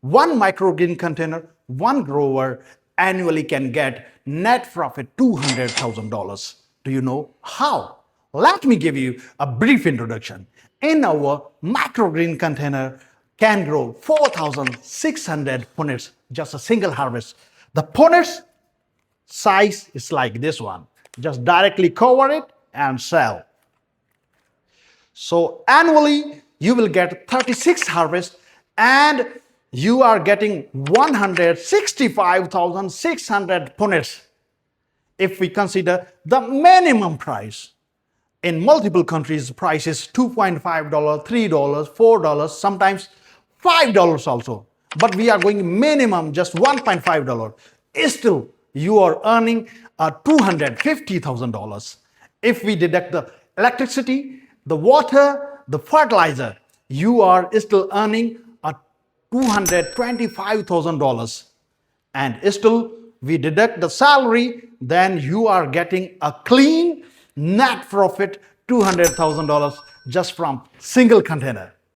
one microgreen container, one grower annually can get net profit $200,000. Do you know how? Let me give you a brief introduction. In our microgreen container can grow 4,600 punnets, just a single harvest. The punnets size is like this one. Just directly cover it and sell. So annually you will get 36 harvests and you are getting 165,600 punnets. If we consider the minimum price, in multiple countries the price is $2.5, $3, $4, sometimes $5 also. But we are going minimum just $1.5. Still, you are earning $250,000. If we deduct the electricity, the water, the fertilizer, you are still earning $225,000. And still, we deduct the salary, then you are getting a clean net profit $200,000 just from single container.